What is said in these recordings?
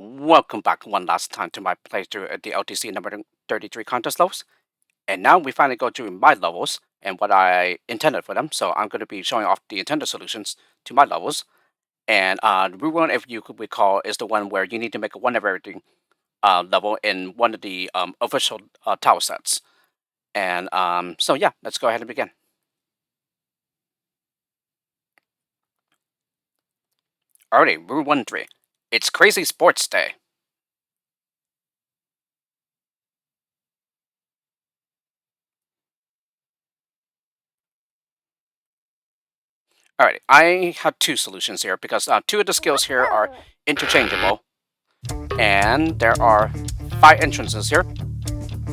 Welcome back one last time to my playthrough at the LDC number 33 contest levels. And now we finally go to my levels and what I intended for them. So I'm going to be showing off the intended solutions to my levels. And the rule one, if you could recall, is the one where you need to make a one of everything level in one of the official tile sets. And so yeah, let's go ahead and begin. Alrighty, rule 1-3. It's Crazy Sports Day. Alright, I have two solutions here because two of the skills here are interchangeable, and there are 5 entrances here,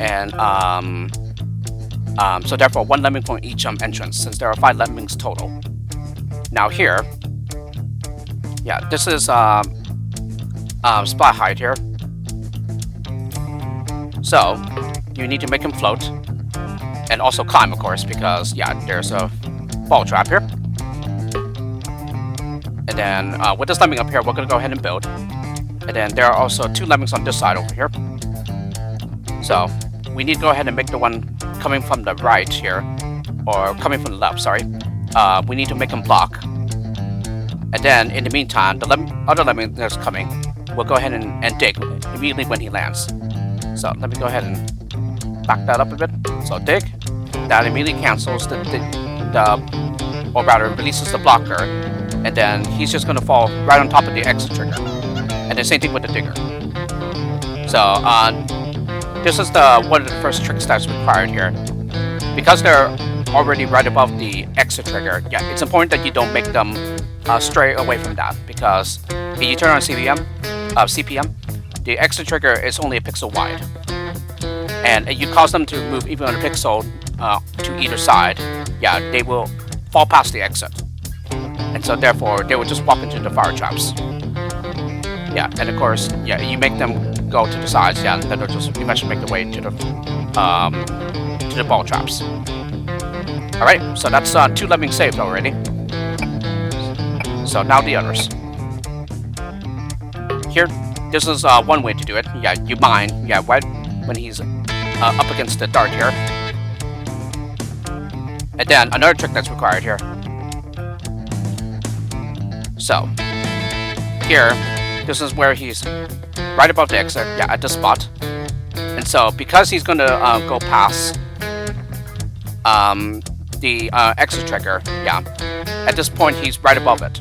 and so therefore 1 lemming for each entrance, since there are 5 lemmings total. Now here, yeah, this is splat height here, so you need to make him float, and also climb, of course, because yeah, there's a ball trap here. And then with this lemming up here, we're going to go ahead and build. And then there are also 2 lemmings on this side over here. So we need to go ahead and make the one coming from the right here, or coming from the left, sorry. We need to make them block. And then in the meantime, the other lemming that's coming, we'll go ahead and dig immediately when he lands. So let me go ahead and back that up a bit. So dig. That immediately cancels or rather releases the blocker. And then he's just going to fall right on top of the exit trigger. And the same thing with the digger. So this is one of the first tricks that's required here. Because they're already right above the exit trigger, yeah, it's important that you don't make them stray away from that. Because if you turn on CPM, the exit trigger is only a pixel wide. And you cause them to move even a pixel to either side, yeah, they will fall past the exit. And so therefore, they will just walk into the fire traps. Yeah, and of course, yeah, you make them go to the sides, yeah, then they'll just eventually make their way to the ball traps. Alright, so that's 2 lemmings saved already. So now the others. Here, this is one way to do it. Yeah, you mine, yeah, right when he's up against the dart here. And then another trick that's required here. So, here, this is where he's right above the exit, yeah, at this spot. And so, because he's going to go past the exit trigger, yeah, at this point he's right above it.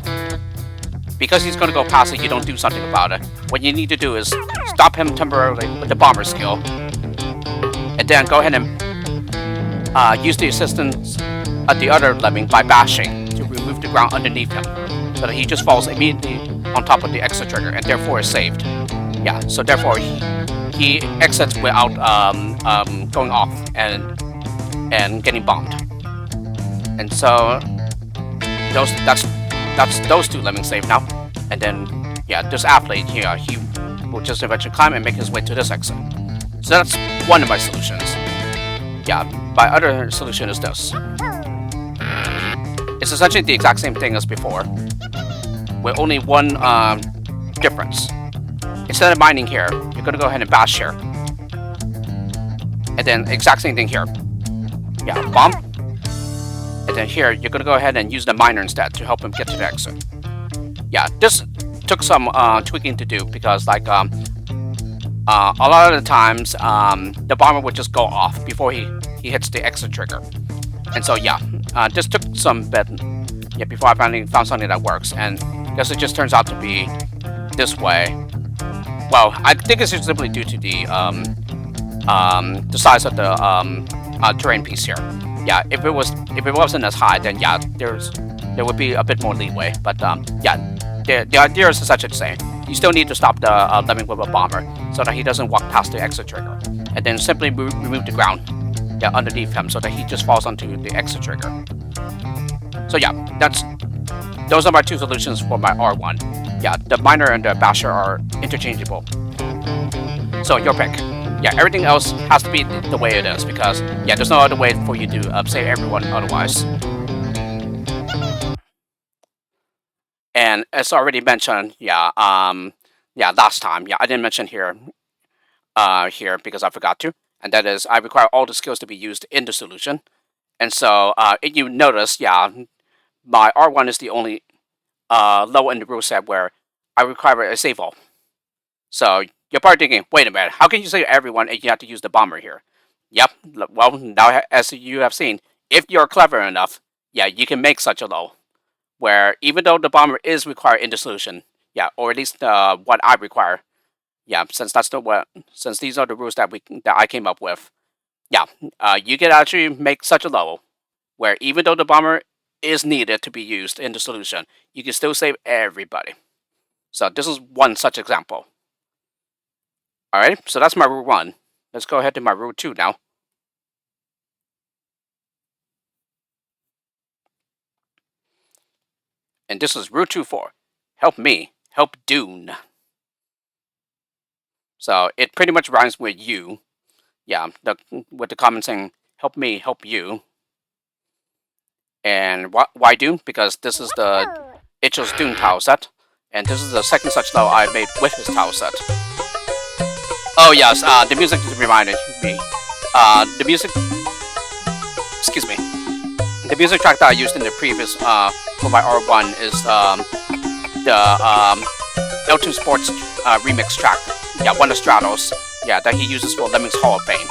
Because he's going to go past it, you don't do something about it. What you need to do is stop him temporarily with the bomber skill. And then go ahead and use the assistance of the other lemming by bashing to remove the ground underneath him. So that he just falls immediately on top of the exit trigger and therefore is saved. Yeah, so therefore he exits without going off and getting bombed. And so that's those 2 lemmings saved now. And then yeah, this athlete here, he will just eventually climb and make his way to this exit. So that's one of my solutions. Yeah, my other solution is this. It's essentially the exact same thing as before, with only one difference. Instead of mining here, you're going to go ahead and bash here. And then exact same thing here. Yeah, bomb. And then here, you're going to go ahead and use the miner instead to help him get to the exit. Yeah, this took some tweaking to do because like a lot of the times the bomber would just go off before he hits the exit trigger. And so yeah, this took some bit before I finally found something that works, and I guess it just turns out to be this way. Well, I think it's just simply due to the size of the terrain piece here. Yeah, if it wasn't as high, then yeah, there would be a bit more leeway. But yeah, the idea is essentially the same. You still need to stop the lemming with a bomber so that he doesn't walk past the exit trigger, and then simply remove the ground, yeah, underneath him so that he just falls onto the exit trigger. So yeah, those are my 2 solutions for my R1. Yeah, the miner and the basher are interchangeable. So your pick. Yeah, everything else has to be the way it is because yeah, there's no other way for you to save everyone otherwise. And as already mentioned, yeah, Yeah, last time. Yeah, I didn't mention here because I forgot to. And that is, I require all the skills to be used in the solution. And so, you notice, yeah, my R1 is the only level in the rule set where I require a save all. So you're probably thinking, wait a minute, how can you save everyone and you have to use the bomber here? Yep. Well, now as you have seen, if you're clever enough, yeah, you can make such a low where even though the bomber is required in the solution, yeah, or at least what I require, yeah, since these are the rules that I came up with, yeah, you can actually make such a level where even though the bomber is needed to be used in the solution, you can still save everybody. So this is one such example. Alright, so that's my rule 1. Let's go ahead to my rule 2 now. And this is rule 2-4. Help me, help Dune. So it pretty much rhymes with you. Yeah, with the common saying, help me, help you. And why Dune? Because this is the Icho's Dune tile set. And this is the second such level I made with his tile set. Oh yes, the music reminded me. The music... Excuse me. The music track that I used in the previous, for my R1 is the L2 Sports remix track. Yeah, one of Stratos. Yeah, that he uses for Lemmings Hall of Fame.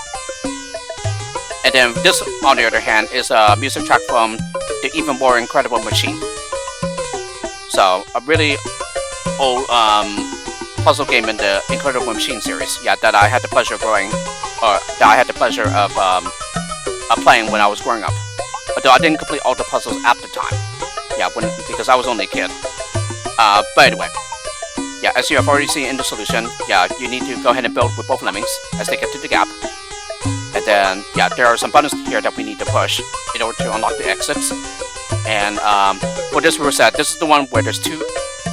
And then this, on the other hand, is a music track from the Even More Incredible Machine. So, a really old puzzle game in the Incredible Machine series. Yeah, that I had the pleasure of playing when I was growing up. Although I didn't complete all the puzzles at the time. Yeah, because I was only a kid. But anyway. Yeah, as you have already seen in the solution, yeah, you need to go ahead and build with both Lemmings as they get to the gap. And then, yeah, there are some buttons here that we need to push in order to unlock the exits. And for this rule set, this is the one where there's 2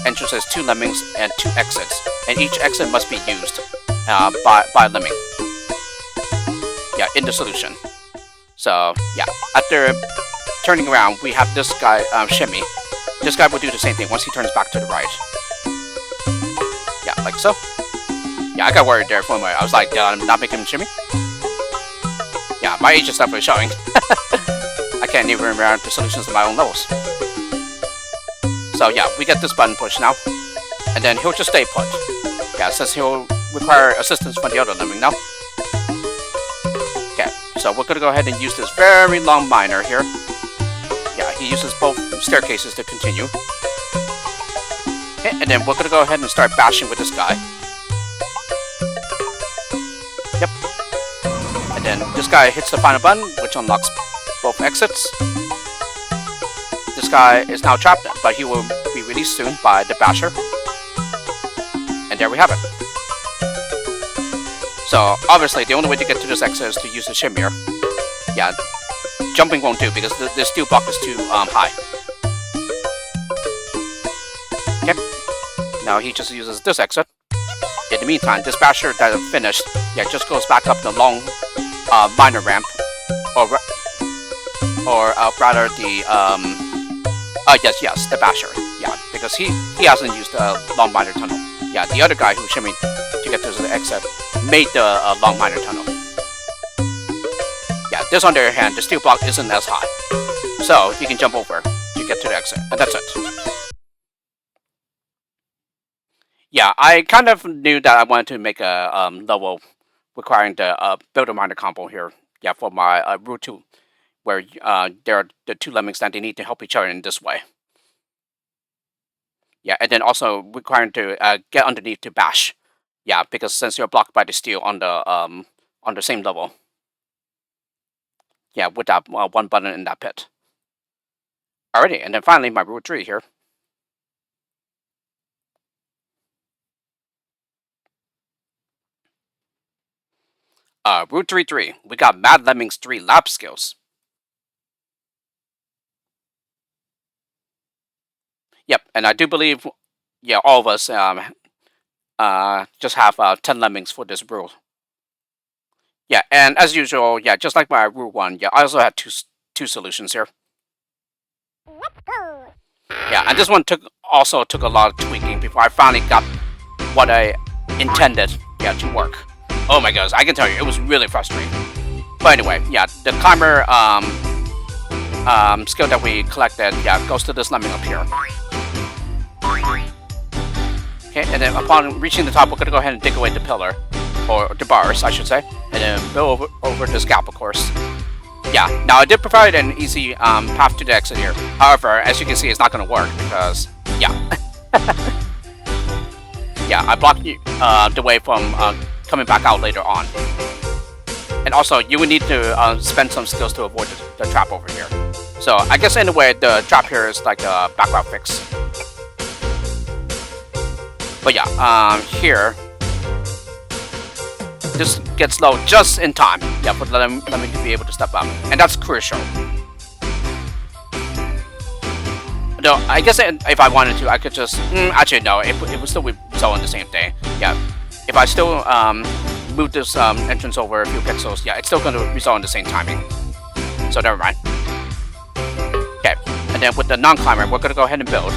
entrances, 2 Lemmings, and 2 exits. And each exit must be used by Lemming. Yeah, in the solution. So, yeah, after turning around, we have this guy, Shimmy. This guy will do the same thing once he turns back to the right. Yeah, like so. Yeah, I got worried there for a moment. I was like, I'm not making him shimmy. Yeah, my age is definitely showing. I can't even remember the solutions to my own levels. So yeah, we get this button pushed now. And then he'll just stay put. Yeah, it says he'll require assistance from the other Lemming now. Okay, so we're gonna go ahead and use this very long miner here. Yeah, he uses both staircases to continue. Okay, and then we're gonna go ahead and start bashing with this guy. Yep. And then this guy hits the final button, which unlocks both exits. This guy is now trapped, but he will be released soon by the basher. And there we have it. So, obviously, the only way to get to this exit is to use the shimmer. Yeah, jumping won't do because the steel block is too high. Okay. Now he just uses this exit. In the meantime, this basher that finished, yeah, just goes back up the long minor ramp, or rather the yes, the basher. Yeah, because he hasn't used the long minor tunnel. Yeah, the other guy who shimmied to get to the exit made the long minor tunnel. Yeah, this on the other hand, the steel block isn't as high, so you can jump over to get to the exit, and that's it. Yeah, I kind of knew that I wanted to make a level requiring the builder miner combo here. Yeah, for my route 2, where there are the 2 Lemmings that they need to help each other in this way. Yeah, and then also requiring to get underneath to bash. Yeah, because since you're blocked by the steel on the same level. Yeah, with that one button in that pit. Alrighty, and then finally my route 3 here. Route 3-3. We got Mad Lemmings 3 lab skills. Yep, and I do believe, yeah, all of us just have 10 Lemmings for this rule. Yeah, and as usual, yeah, just like my rule 1, yeah, I also had two solutions here. Yeah, and this one also took a lot of tweaking before I finally got what I intended, to work. Oh my goodness, I can tell you, it was really frustrating. But anyway, the climber skill that we collected, goes to this lemming up here. Okay, and then upon reaching the top, we're gonna go ahead and dig away the pillar, or the bars, I should say, and then go over this gap, of course. Now I did provide an easy path to the exit here. However, as you can see, it's not gonna work because, I blocked the way from coming back out later on. And also, you would need to spend some skills to avoid the trap over here. So, I guess in a way, the trap here is like a background fix. But here, this gets low just in time. For let me be able to step up. And that's crucial. Though, I guess if I wanted to, I could just... actually, no, it would still result in the same thing. If I still move this entrance over a few pixels, it's still going to result in the same timing. So, never mind. Okay, and then with the non-climber, we're going to go ahead and build.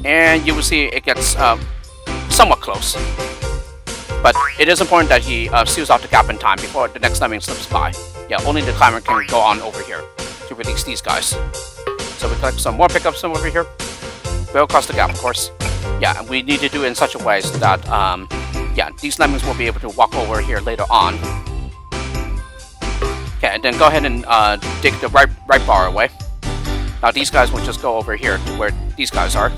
And you will see it gets somewhat close. But it is important that he seals out the gap in time before the next lemming slips by. Only the climber can go on over here to release these guys. So we collect some more pickups from over here. Go across the gap, of course. And we need to do it in such a way so that, these lemmings will be able to walk over here later on. Okay, and then go ahead and dig the right bar away. Now these guys will just go over here to where these guys are.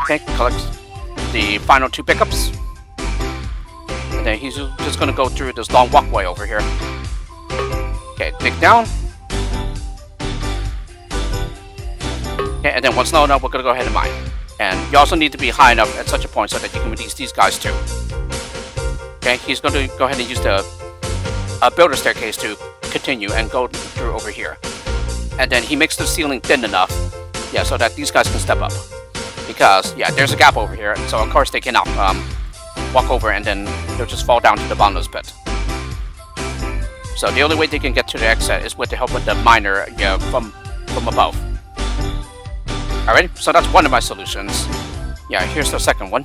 Okay, collect the final 2 pickups. And then he's just going to go through this long walkway over here. Okay, dig down. Okay, and then once low enough, we're going to go ahead and mine. And you also need to be high enough at such a point so that you can release these guys too. Okay, he's going to go ahead and use the builder staircase to continue and go through over here. And then he makes the ceiling thin enough, so that these guys can step up. Because, there's a gap over here, so of course they cannot walk over and then they'll just fall down to the bottomless pit. So the only way they can get to the exit is with the help of the miner from above. Alright, so that's one of my solutions. Here's the second one.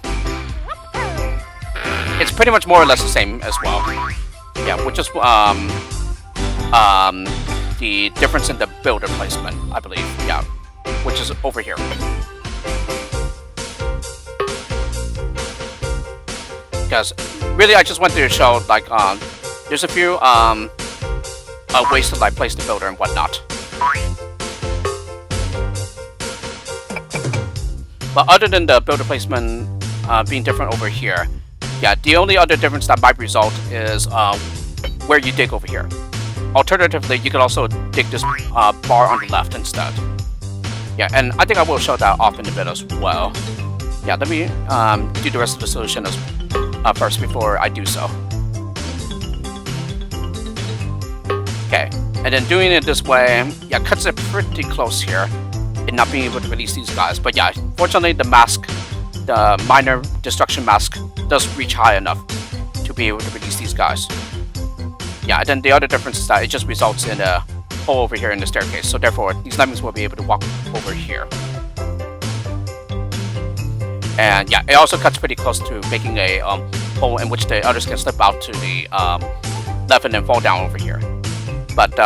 It's pretty much more or less the same as well. Which is the difference in the builder placement, I believe. Which is over here. Because really, I just wanted to show like there's a few ways to like place the builder and whatnot. But other than the builder placement being different over here, the only other difference that might result is where you dig over here. Alternatively, you could also dig this bar on the left instead. And I think I will show that off in a bit as well. Let me do the rest of the solution first before I do so. Okay, and then doing it this way, cuts it pretty close here. And not being able to release these guys. But fortunately the mask, the minor destruction mask, does reach high enough to be able to release these guys. And then the other difference is that it just results in a hole over here in the staircase. So therefore, these lemmings will be able to walk over here. And it also cuts pretty close to making a hole in which the others can slip out to the left and then fall down over here. But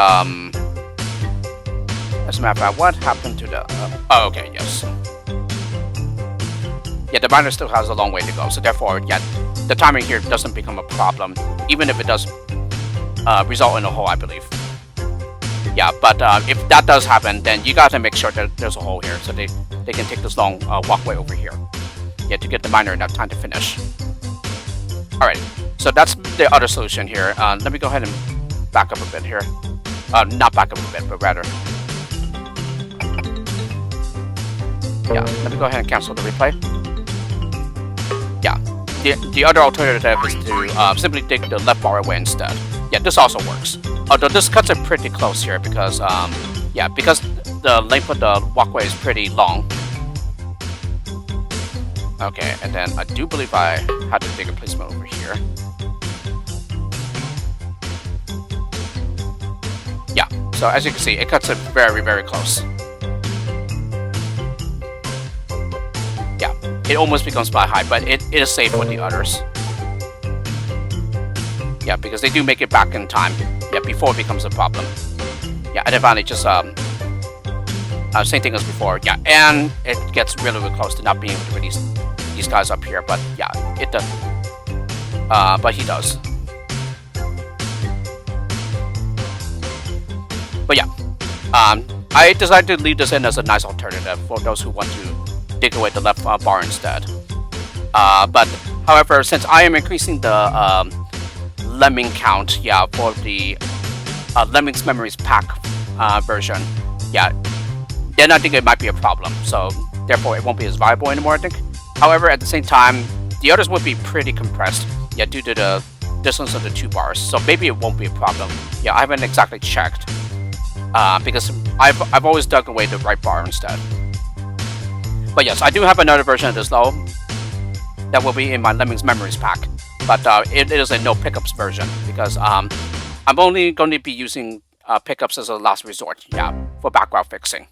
as a matter of fact, what happened to the... oh, okay, yes. The miner still has a long way to go, so therefore, the timing here doesn't become a problem, even if it does result in a hole, I believe. But if that does happen, then you gotta make sure that there's a hole here, so they can take this long walkway over here. To get the miner enough time to finish. Alright, so that's the other solution here. Let me go ahead and back up a bit here. Not back up a bit, but rather... let me go ahead and cancel the replay. The other alternative is to simply dig the left bar away instead. This also works. Although this cuts it pretty close here because, because the length of the walkway is pretty long. Okay, and then I do believe I had to dig a placement over here. So as you can see, it cuts it very, very close. it almost becomes by high, but it is safe for the others. Yeah, because they do make it back in time. Yeah, before it becomes a problem. Yeah, and then finally just same thing as before. Yeah, and it gets really, really close to not being able to release these guys up here, but yeah, it does. But he does. But yeah, I decided to leave this in as a nice alternative for those who want to dig away the left bar instead. But however, since I am increasing the lemming count, yeah, for the Lemmings Memories Pack version, yeah, then I think it might be a problem. So therefore, it won't be as viable anymore, I think. However, at the same time, the others would be pretty compressed, yeah, due to the distance of the 2 bars. So maybe it won't be a problem. Yeah, I haven't exactly checked. Because I've always dug away the right bar instead. But yes, I do have another version of this though that will be in my Lemmings Memories pack, but it is a no pickups version because I'm only going to be using pickups as a last resort, yeah, for background fixing.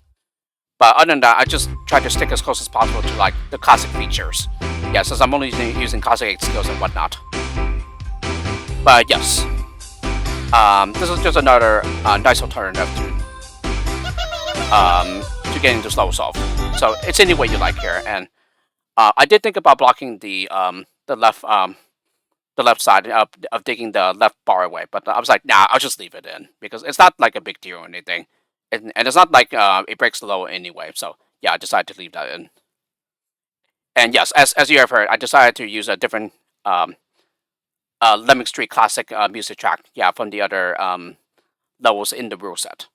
But other than that, I just try to stick as close as possible to like the classic features. Yeah, since I'm only using classic 8 skills and whatnot. But yes. This is just another nice alternative to getting this level solved. So it's any way you like here, and I did think about blocking the left side of digging the left bar away, but I was like, nah, I'll just leave it in because it's not like a big deal or anything, and it's not like it breaks the level anyway. So yeah, I decided to leave that in. And yes, as you have heard, I decided to use a different Lemming Street Classic music track, yeah, from the other levels in the rule set.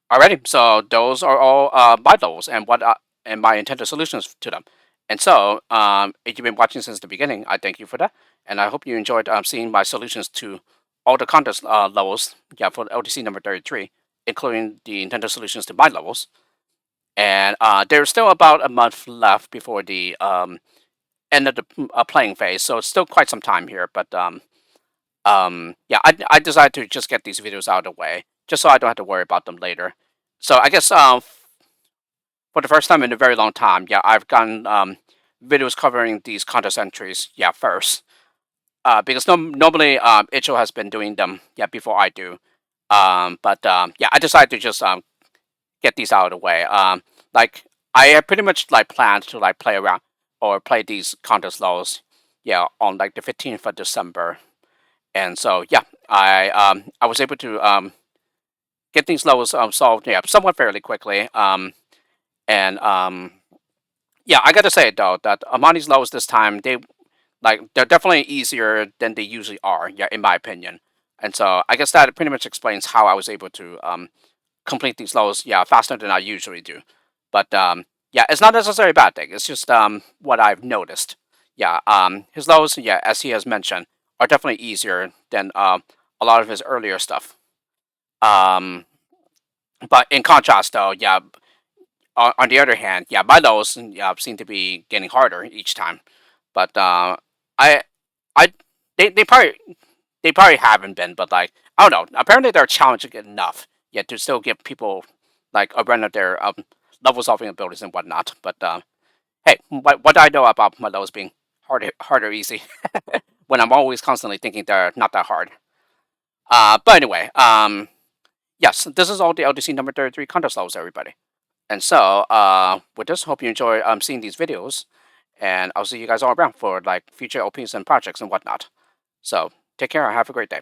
Alrighty, so those are all my levels and and my intended solutions to them. And so, if you've been watching since the beginning, I thank you for that, and I hope you enjoyed seeing my solutions to all the contest levels, yeah, for LDC number 33, including the intended solutions to my levels. And there's still about a month left before the end of the playing phase, so it's still quite some time here. But yeah, I decided to just get these videos out of the way, just so I don't have to worry about them later. So I guess for the first time in a very long time, yeah, I've gotten videos covering these contest entries, yeah, first. Because normally Icho has been doing them, yeah, before I do. But yeah, I decided to just get these out of the way. Like I pretty much like planned to like play around or play these contest levels, yeah, on like the 15th of December. And so yeah, I was able to get these levels solved, yeah, somewhat fairly quickly. And yeah, I gotta say though that among these levels this time, they're definitely easier than they usually are, yeah, in my opinion. And so I guess that pretty much explains how I was able to complete these levels, yeah, faster than I usually do. But yeah, it's not necessarily a bad thing. It's just what I've noticed. Yeah, his levels, yeah, as he has mentioned, are definitely easier than a lot of his earlier stuff. Um, but in contrast, though, yeah, on the other hand, yeah, my levels, yeah, seem to be getting harder each time. But I, I, they probably haven't been, but like I don't know. Apparently, they're challenging enough yet to still give people like a run of their level solving abilities and whatnot. But hey, what do I know about my levels being hard or easy when I'm always constantly thinking they're not that hard. But anyway, yes, this is all the LDC number 33 contest levels, everybody. And so, with this, hope you enjoy seeing these videos, and I'll see you guys all around for like future OPs and projects and whatnot. So, take care and have a great day.